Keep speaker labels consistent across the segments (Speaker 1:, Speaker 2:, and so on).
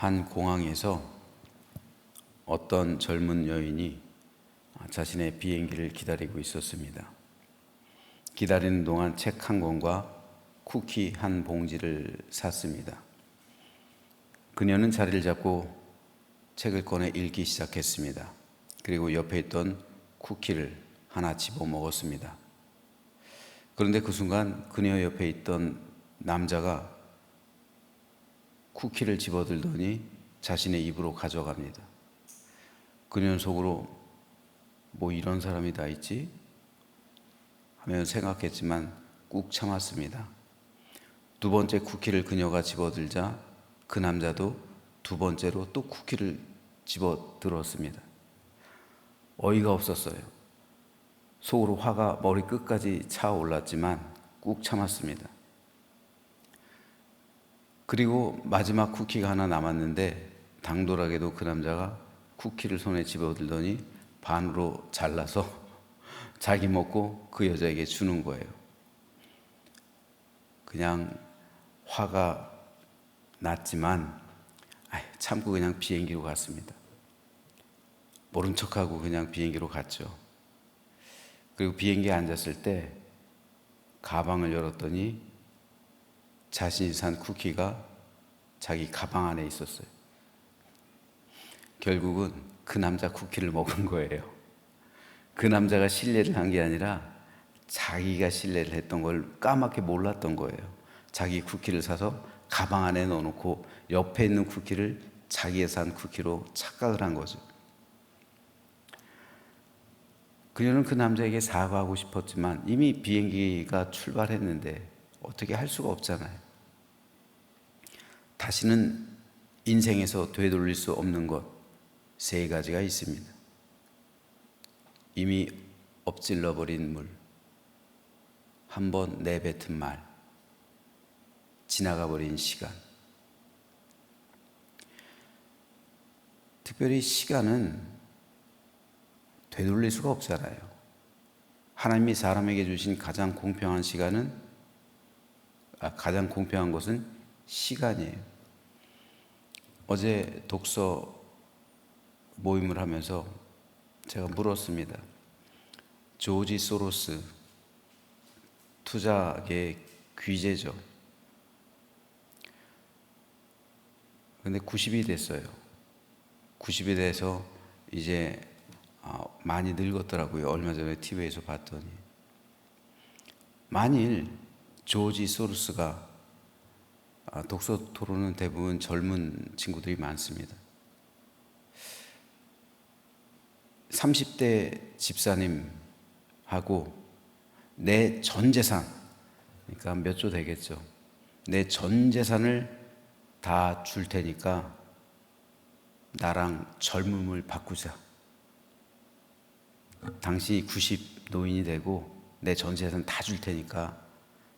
Speaker 1: 한 공항에서 어떤 젊은 여인이 자신의 비행기를 기다리고 있었습니다. 기다리는 동안 책 한 권과 쿠키 한 봉지를 샀습니다. 그녀는 자리를 잡고 책을 꺼내 읽기 시작했습니다. 그리고 옆에 있던 쿠키를 하나 집어 먹었습니다. 그런데 그 순간 그녀 옆에 있던 남자가 쿠키를 집어들더니 자신의 입으로 가져갑니다. 그녀는 속으로 뭐 이런 사람이 다 있지? 하며 생각했지만 꾹 참았습니다. 두 번째 쿠키를 그녀가 집어들자 그 남자도 두 번째로 또 쿠키를 집어들었습니다. 어이가 없었어요. 속으로 화가 머리 끝까지 차올랐지만 꾹 참았습니다. 그리고 마지막 쿠키가 하나 남았는데 당돌하게도 그 남자가 쿠키를 손에 집어들더니 반으로 잘라서 자기 먹고 그 여자에게 주는 거예요. 그냥 화가 났지만 참고 그냥 비행기로 갔습니다. 모른 척하고 그냥 비행기로 갔죠. 그리고 비행기에 앉았을 때 가방을 열었더니 자신이 산 쿠키가 자기 가방 안에 있었어요. 결국은 그 남자 쿠키를 먹은 거예요. 그 남자가 실례를 한 게 아니라 자기가 실례를 했던 걸 까맣게 몰랐던 거예요. 자기 쿠키를 사서 가방 안에 넣어놓고 옆에 있는 쿠키를 자기가 산 쿠키로 착각을 한 거죠. 그녀는 그 남자에게 사과하고 싶었지만 이미 비행기가 출발했는데 어떻게 할 수가 없잖아요. 다시는 인생에서 되돌릴 수 없는 것 세 가지가 있습니다. 이미 엎질러 버린 물, 한 번 내뱉은 말, 지나가 버린 시간. 특별히 시간은 되돌릴 수가 없잖아요. 하나님이 사람에게 주신 가장 공평한 시간은 가장 공평한 것은 시간이에요. 어제 독서 모임을 하면서 제가 물었습니다. 조지 소로스, 투자계 귀재죠. 근데 90이 됐어요. 90이 돼서 이제 많이 늙었더라고요. 얼마 전에 TV에서 봤더니. 만일 조지 소로스가 독서 토론은 대부분 젊은 친구들이 많습니다. 30대 집사님하고 내 전 재산, 그러니까 몇 조 되겠죠. 내 전 재산을 다 줄 테니까 나랑 젊음을 바꾸자. 당신이 90 노인이 되고 내 전 재산 다 줄 테니까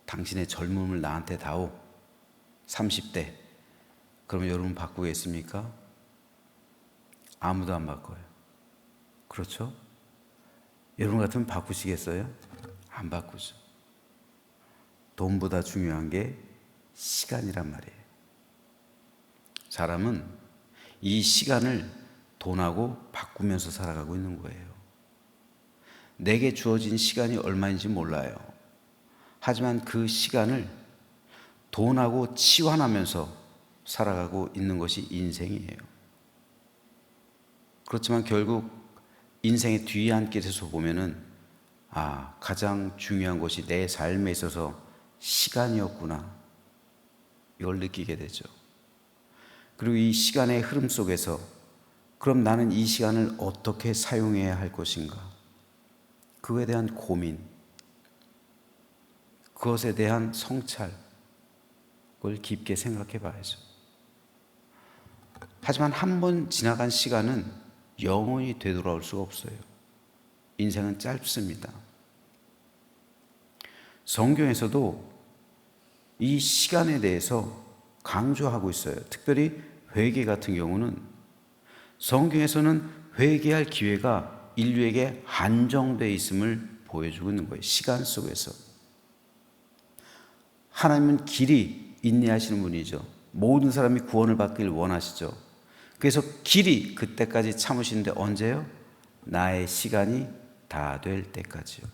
Speaker 1: 당신의 젊음을 나한테 다오. 30대. 그럼 여러분 바꾸겠습니까? 아무도 안 바꿔요. 그렇죠? 여러분 같으면 바꾸시겠어요? 안 바꾸죠. 돈보다 중요한 게 시간이란 말이에요. 사람은 이 시간을 돈하고 바꾸면서 살아가고 있는 거예요. 내게 주어진 시간이 얼마인지 몰라요. 하지만 그 시간을 돈하고 치환하면서 살아가고 있는 것이 인생이에요. 그렇지만 결국 인생의 뒤안길에서 보면은 가장 중요한 것이 내 삶에 있어서 시간이었구나. 이걸 느끼게 되죠. 그리고 이 시간의 흐름 속에서 그럼 나는 이 시간을 어떻게 사용해야 할 것인가? 그거에 대한 고민, 그것에 대한 성찰, 그걸 깊게 생각해 봐야죠. 하지만 한 번 지나간 시간은 영원히 되돌아올 수가 없어요. 인생은 짧습니다. 성경에서도 이 시간에 대해서 강조하고 있어요. 특별히 회개 같은 경우는 성경에서는 회개할 기회가 인류에게 한정되어 있음을 보여주고 있는 거예요. 시간 속에서. 하나님은 길이 인내하시는 분이죠. 모든 사람이 구원을 받길 원하시죠. 그래서 길이 그때까지 참으시는데 언제요? 나의 시간이 다 될 때까지요.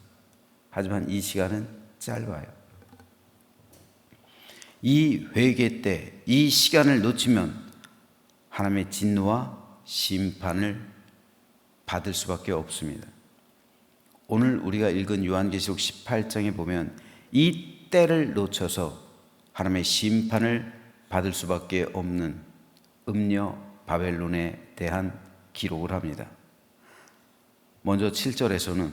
Speaker 1: 하지만 이 시간은 짧아요. 이 회개 때 이 시간을 놓치면 하나님의 진노와 심판을 받을 수밖에 없습니다. 오늘 우리가 읽은 요한계시록 18장에 보면 이 때를 놓쳐서 하나님의 심판을 받을 수밖에 없는 음녀 바벨론에 대한 기록을 합니다. 먼저 7절에서는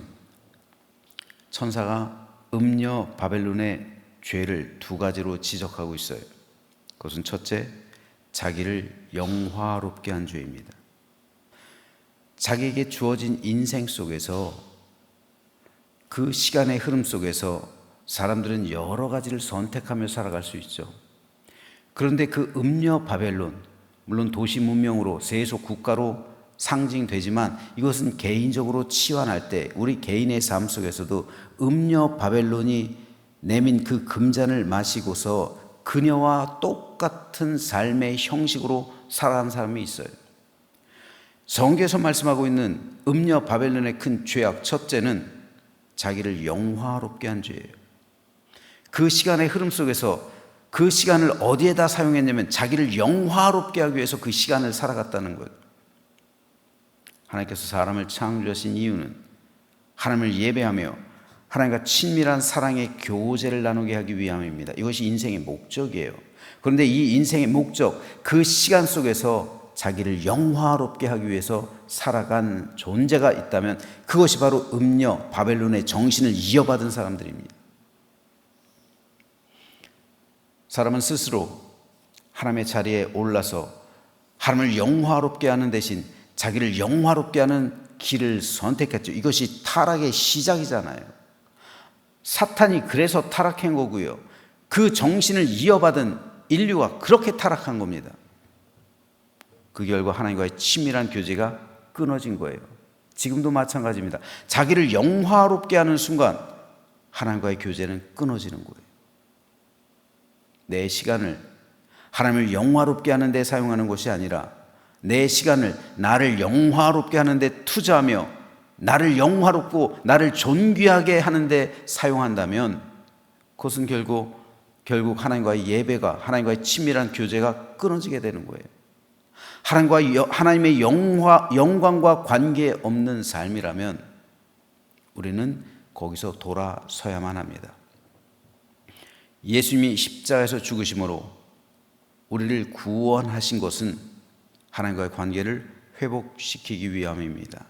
Speaker 1: 천사가 음녀 바벨론의 죄를 두 가지로 지적하고 있어요. 그것은 첫째, 자기를 영화롭게 한 죄입니다. 자기에게 주어진 인생 속에서 그 시간의 흐름 속에서 사람들은 여러 가지를 선택하며 살아갈 수 있죠. 그런데 그 음녀 바벨론, 물론 도시 문명으로 세속 국가로 상징되지만 이것은 개인적으로 치환할 때 우리 개인의 삶 속에서도 음녀 바벨론이 내민 그 금잔을 마시고서 그녀와 똑같은 삶의 형식으로 살아가는 사람이 있어요. 성경에서 말씀하고 있는 음녀 바벨론의 큰 죄악 첫째는 자기를 영화롭게 한 죄예요. 그 시간의 흐름 속에서 그 시간을 어디에다 사용했냐면 자기를 영화롭게 하기 위해서 그 시간을 살아갔다는 거예요. 하나님께서 사람을 창조하신 이유는 하나님을 예배하며 하나님과 친밀한 사랑의 교제를 나누게 하기 위함입니다. 이것이 인생의 목적이에요. 그런데 이 인생의 목적, 그 시간 속에서 자기를 영화롭게 하기 위해서 살아간 존재가 있다면 그것이 바로 음녀 바벨론의 정신을 이어받은 사람들입니다. 사람은 스스로 하나님의 자리에 올라서 하나님을 영화롭게 하는 대신 자기를 영화롭게 하는 길을 선택했죠. 이것이 타락의 시작이잖아요. 사탄이 그래서 타락한 거고요. 그 정신을 이어받은 인류가 그렇게 타락한 겁니다. 그 결과 하나님과의 친밀한 교제가 끊어진 거예요. 지금도 마찬가지입니다. 자기를 영화롭게 하는 순간 하나님과의 교제는 끊어지는 거예요. 내 시간을 하나님을 영화롭게 하는 데 사용하는 것이 아니라 내 시간을 나를 영화롭게 하는 데 투자하며 나를 영화롭고 나를 존귀하게 하는 데 사용한다면 그것은 결국 하나님과의 예배가 하나님과의 친밀한 교제가 끊어지게 되는 거예요. 하나님의 영광과 관계없는 삶이라면 우리는 거기서 돌아서야만 합니다. 예수님이 십자가에서 죽으심으로 우리를 구원하신 것은 하나님과의 관계를 회복시키기 위함입니다.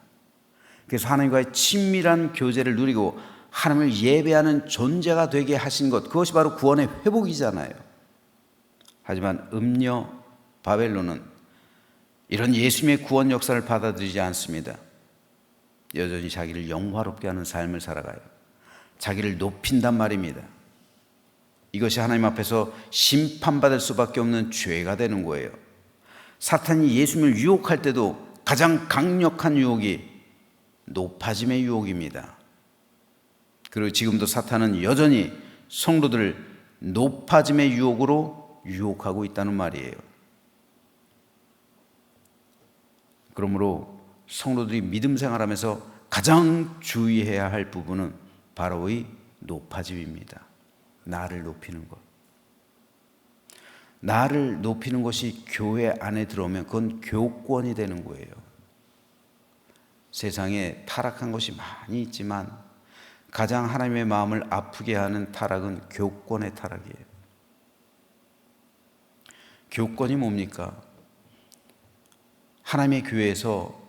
Speaker 1: 그래서 하나님과의 친밀한 교제를 누리고 하나님을 예배하는 존재가 되게 하신 것, 그것이 바로 구원의 회복이잖아요. 하지만 음녀 바벨론은 이런 예수님의 구원 역사를 받아들이지 않습니다. 여전히 자기를 영화롭게 하는 삶을 살아가요. 자기를 높인단 말입니다. 이것이 하나님 앞에서 심판받을 수밖에 없는 죄가 되는 거예요. 사탄이 예수님을 유혹할 때도 가장 강력한 유혹이 높아짐의 유혹입니다. 그리고 지금도 사탄은 여전히 성도들을 높아짐의 유혹으로 유혹하고 있다는 말이에요. 그러므로 성도들이 믿음 생활하면서 가장 주의해야 할 부분은 바로 이 높아짐입니다. 나를 높이는 것. 나를 높이는 것이 교회 안에 들어오면 그건 교권이 되는 거예요. 세상에 타락한 것이 많이 있지만 가장 하나님의 마음을 아프게 하는 타락은 교권의 타락이에요. 교권이 뭡니까? 하나님의 교회에서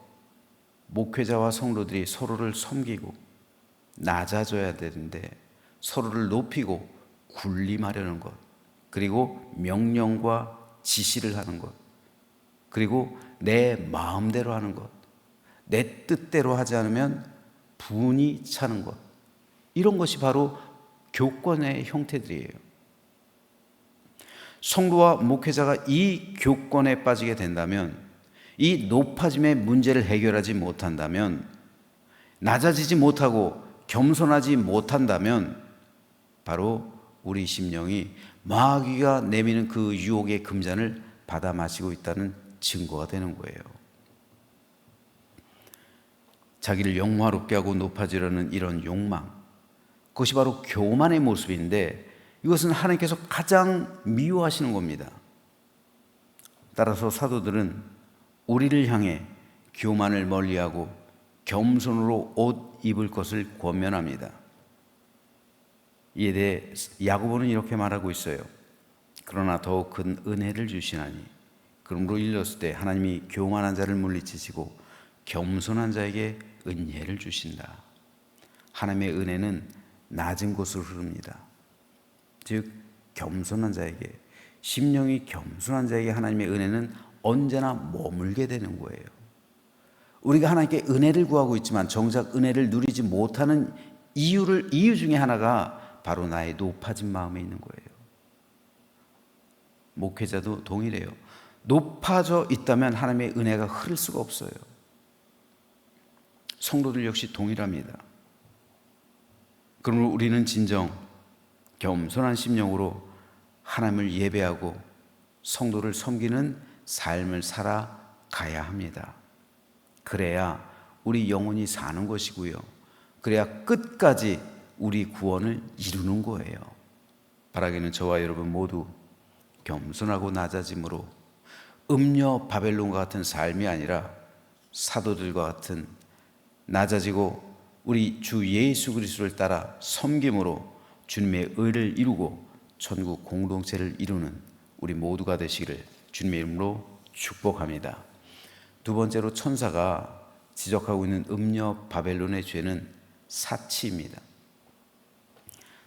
Speaker 1: 목회자와 성도들이 서로를 섬기고 낮아져야 되는데 서로를 높이고 군림하려는 것, 그리고 명령과 지시를 하는 것, 그리고 내 마음대로 하는 것, 내 뜻대로 하지 않으면 분이 차는 것, 이런 것이 바로 교권의 형태들이에요. 성도와 목회자가 이 교권에 빠지게 된다면, 이 높아짐의 문제를 해결하지 못한다면, 낮아지지 못하고 겸손하지 못한다면 바로 우리 심령이 마귀가 내미는 그 유혹의 금잔을 받아 마시고 있다는 증거가 되는 거예요. 자기를 영화롭게 하고 높아지려는 이런 욕망, 그것이 바로 교만의 모습인데 이것은 하나님께서 가장 미워하시는 겁니다. 따라서 사도들은 우리를 향해 교만을 멀리하고 겸손으로 옷 입을 것을 권면합니다. 이에 대해 야고보는 이렇게 말하고 있어요. 그러나 더욱 큰 은혜를 주시나니 그러므로 일렀을 때 하나님이 교만한 자를 물리치시고 겸손한 자에게 은혜를 주신다. 하나님의 은혜는 낮은 곳으로 흐릅니다. 즉 겸손한 자에게, 심령이 겸손한 자에게 하나님의 은혜는 언제나 머물게 되는 거예요. 우리가 하나님께 은혜를 구하고 있지만 정작 은혜를 누리지 못하는 이유 중에 하나가 바로 나의 높아진 마음에 있는 거예요. 목회자도 동일해요. 높아져 있다면 하나님의 은혜가 흐를 수가 없어요. 성도들 역시 동일합니다. 그러므로 우리는 진정 겸손한 심령으로 하나님을 예배하고 성도를 섬기는 삶을 살아가야 합니다. 그래야 우리 영혼이 사는 것이고요. 그래야 끝까지 우리 구원을 이루는 거예요. 바라기는 저와 여러분 모두 겸손하고 낮아짐으로 음녀 바벨론과 같은 삶이 아니라 사도들과 같은 낮아지고 우리 주 예수 그리스도를 따라 섬김으로 주님의 의를 이루고 천국 공동체를 이루는 우리 모두가 되시기를 주님의 이름으로 축복합니다. 두 번째로 천사가 지적하고 있는 음녀 바벨론의 죄는 사치입니다.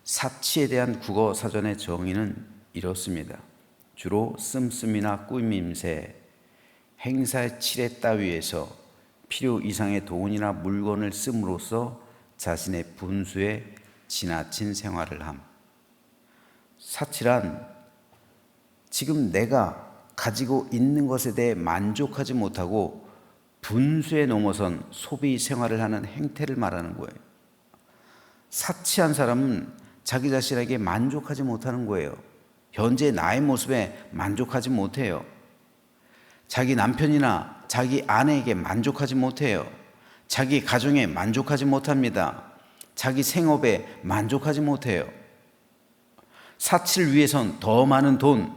Speaker 1: 사치에 대한 국어 사전의 정의는 이렇습니다. 주로 씀씀이나 꾸밈새, 행사의 칠회 따위에서 필요 이상의 돈이나 물건을 씀으로써 자신의 분수에 지나친 생활을 함. 사치란 지금 내가 가지고 있는 것에 대해 만족하지 못하고 분수에 넘어선 소비 생활을 하는 행태를 말하는 거예요. 사치한 사람은 자기 자신에게 만족하지 못하는 거예요. 현재 나의 모습에 만족하지 못해요. 자기 남편이나 자기 아내에게 만족하지 못해요. 자기 가정에 만족하지 못합니다. 자기 생업에 만족하지 못해요. 사치를 위해선 더 많은 돈,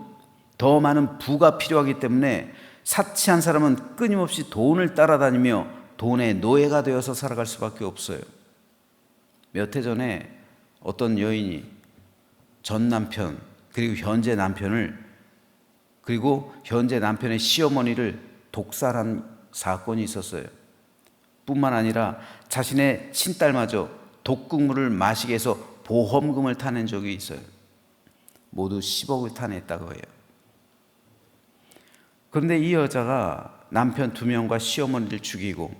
Speaker 1: 더 많은 부가 필요하기 때문에 사치한 사람은 끊임없이 돈을 따라다니며 돈의 노예가 되어서 살아갈 수밖에 없어요. 몇 해 전에 어떤 여인이 전 남편 그리고 현재 남편을 그리고 현재 남편의 시어머니를 독살한 사건이 있었어요. 뿐만 아니라 자신의 친딸마저 독극물을 마시게 해서 보험금을 타낸 적이 있어요. 모두 10억을 타냈다고 해요. 그런데 이 여자가 남편 2명과 시어머니를 죽이고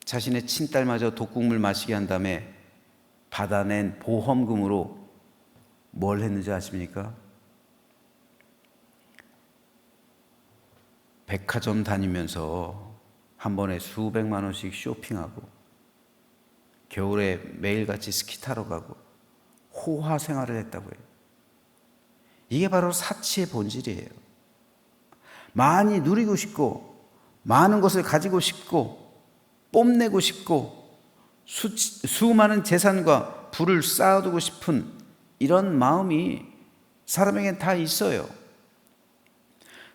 Speaker 1: 자신의 친딸마저 독극물 마시게 한 다음에 받아낸 보험금으로 뭘 했는지 아십니까? 백화점 다니면서 한 번에 수백만 원씩 쇼핑하고 겨울에 매일같이 스키 타러 가고 호화 생활을 했다고 해요. 이게 바로 사치의 본질이에요. 많이 누리고 싶고 많은 것을 가지고 싶고 뽐내고 싶고 수많은 재산과 부를 쌓아두고 싶은 이런 마음이 사람에겐 다 있어요.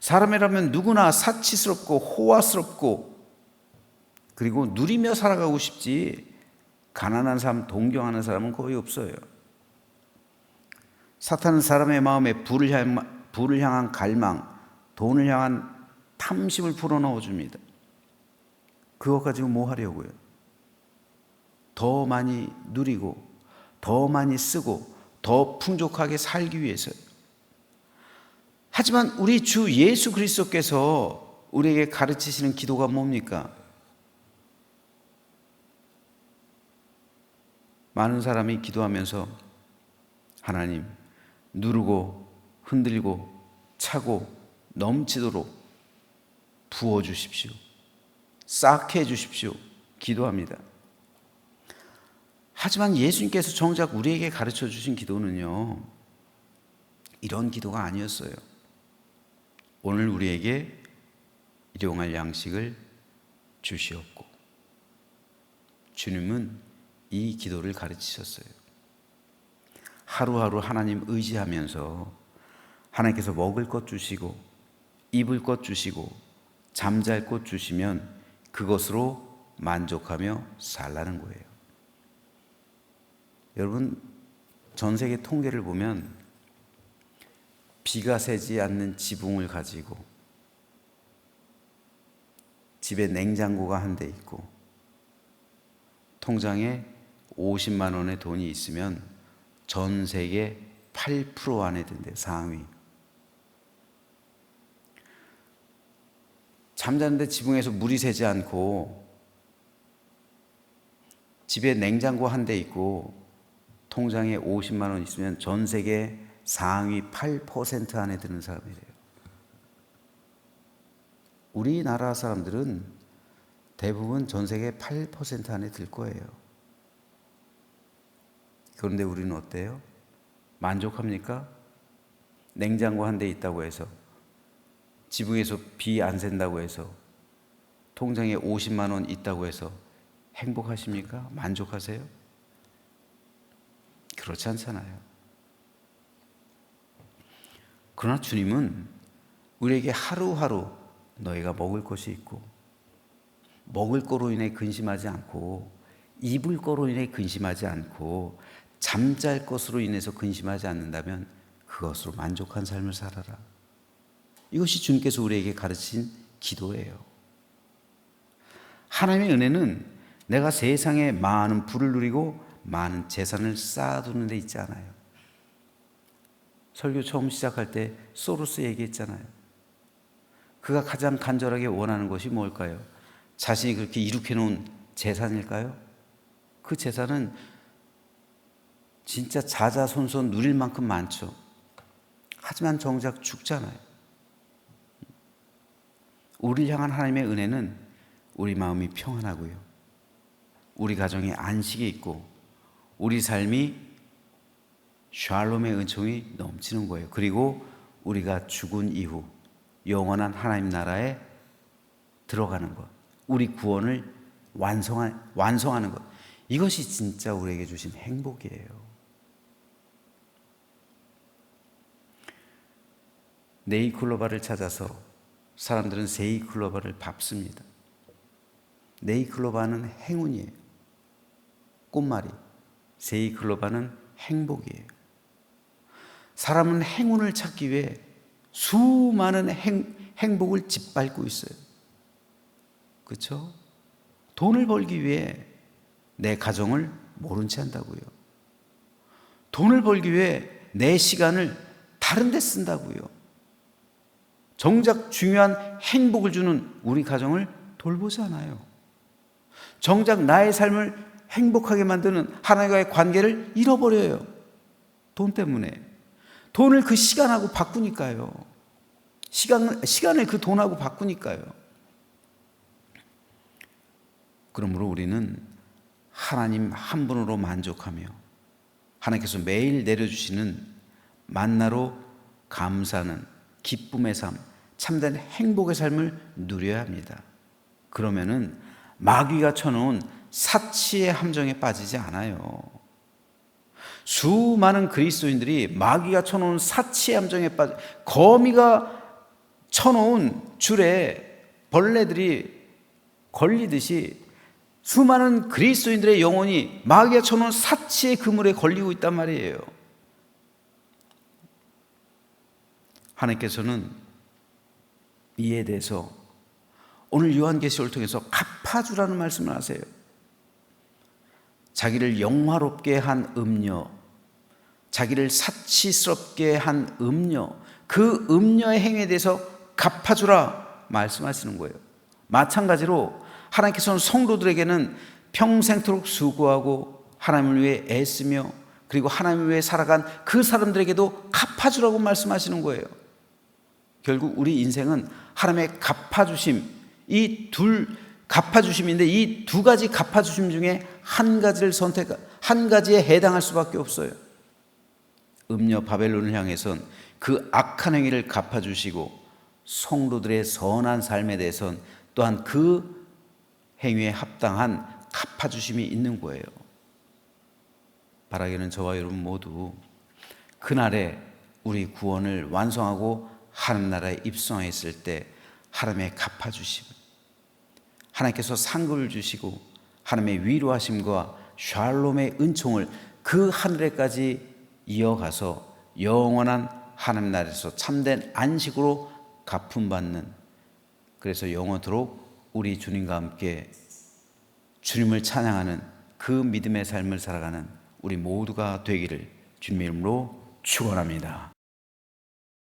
Speaker 1: 사람이라면 누구나 사치스럽고 호화스럽고 그리고 누리며 살아가고 싶지 가난한 사람, 동경하는 사람은 거의 없어요. 사탄은 사람의 마음에 부를 향한 갈망, 돈을 향한 탐심을 불어넣어 줍니다. 그거 가지고 뭐 하려고요? 더 많이 누리고 더 많이 쓰고 더 풍족하게 살기 위해서요. 하지만 우리 주 예수 그리스도께서 우리에게 가르치시는 기도가 뭡니까? 많은 사람이 기도하면서 하나님 누르고 흔들고 차고 넘치도록 부어주십시오. 쌓게 해주십시오. 기도합니다. 하지만 예수님께서 정작 우리에게 가르쳐 주신 기도는요, 이런 기도가 아니었어요. 오늘 우리에게 일용할 양식을 주시옵고. 주님은 이 기도를 가르치셨어요. 하루하루 하나님 의지하면서 하나님께서 먹을 것 주시고 입을 것 주시고 잠잘 곳 주시면 그것으로 만족하며 살라는 거예요. 여러분, 전 세계 통계를 보면 비가 새지 않는 지붕을 가지고 집에 냉장고가 한 대 있고 통장에 50만 원의 돈이 있으면 전 세계 8% 안에 든대요. 상위. 잠자는데 지붕에서 물이 새지 않고 집에 냉장고 한 대 있고 통장에 50만 원 있으면 전 세계 상위 8% 안에 드는 사람이래요. 우리나라 사람들은 대부분 전 세계 8% 안에 들 거예요. 그런데 우리는 어때요? 만족합니까? 냉장고 한 대 있다고 해서, 지붕에서 비 안 샌다고 해서, 통장에 50만 원 있다고 해서 행복하십니까? 만족하세요? 그렇지 않잖아요. 그러나 주님은 우리에게 하루하루 너희가 먹을 것이 있고, 먹을 거로 인해 근심하지 않고, 입을 거로 인해 근심하지 않고, 잠잘 것으로 인해서 근심하지 않는다면 그것으로 만족한 삶을 살아라. 이것이 주님께서 우리에게 가르친 기도예요. 하나님의 은혜는 내가 세상에 많은 부를 누리고 많은 재산을 쌓아두는 데 있지 않아요. 설교 처음 시작할 때 소로스 얘기했잖아요. 그가 가장 간절하게 원하는 것이 뭘까요? 자신이 그렇게 이룩해 놓은 재산일까요? 그 재산은 진짜 자자손손 누릴 만큼 많죠. 하지만 정작 죽잖아요. 우리를 향한 하나님의 은혜는 우리 마음이 평안하고요, 우리 가정에 안식이 있고, 우리 삶이 샬롬의 은총이 넘치는 거예요. 그리고 우리가 죽은 이후 영원한 하나님 나라에 들어가는 것, 우리 구원을 완성하는 것, 이것이 진짜 우리에게 주신 행복이에요. 네이클로바를 찾아서 사람들은 세이클로바를 밟습니다. 네이클로바는 행운이에요, 꽃말이. 세이클로바는 행복이에요. 사람은 행운을 찾기 위해 수많은 행복을 짓밟고 있어요. 그렇죠? 돈을 벌기 위해 내 가정을 모른 채 한다고요. 돈을 벌기 위해 내 시간을 다른 데 쓴다고요. 정작 중요한 행복을 주는 우리 가정을 돌보지 않아요. 정작 나의 삶을 행복하게 만드는 하나님과의 관계를 잃어버려요. 돈 때문에. 돈을 그 시간하고 바꾸니까요. 시간을 그 돈하고 바꾸니까요. 그러므로 우리는 하나님 한 분으로 만족하며 하나님께서 매일 내려주시는 만나로 감사하는 기쁨의 삶, 참된 행복의 삶을 누려야 합니다. 그러면은 마귀가 쳐놓은 사치의 함정에 빠지지 않아요. 수많은 그리스도인들이 마귀가 쳐놓은 사치의 함정에 빠져, 거미가 쳐놓은 줄에 벌레들이 걸리듯이 수많은 그리스도인들의 영혼이 마귀가 쳐놓은 사치의 그물에 걸리고 있단 말이에요. 하나님께서는 이에 대해서 오늘 요한계시록을 통해서 갚아주라는 말씀을 하세요. 자기를 영화롭게 한 음녀, 자기를 사치스럽게 한 음녀, 그 음녀의 행위에 대해서 갚아주라 말씀하시는 거예요. 마찬가지로 하나님께서는 성도들에게는 평생토록 수고하고 하나님을 위해 애쓰며 그리고 하나님을 위해 살아간 그 사람들에게도 갚아주라고 말씀하시는 거예요. 결국 우리 인생은 하나님의 갚아주심, 갚아주심인데 이 두 가지 갚아주심 중에 한 가지에 해당할 수밖에 없어요. 음녀 바벨론을 향해선 그 악한 행위를 갚아주시고 성도들의 선한 삶에 대해서는 또한 그 행위에 합당한 갚아주심이 있는 거예요. 바라기는 저와 여러분 모두 그날에 우리 구원을 완성하고 하나님 나라에 입성했을 때 하나님의 갚아주심, 하나님께서 상급을 주시고 하나님의 위로하심과 샬롬의 은총을 그 하늘에까지 이어가서 영원한 하나님 나라에서 참된 안식으로 갚음받는, 그래서 영원토록 우리 주님과 함께 주님을 찬양하는 그 믿음의 삶을 살아가는 우리 모두가 되기를 주님의 이름으로 축원합니다.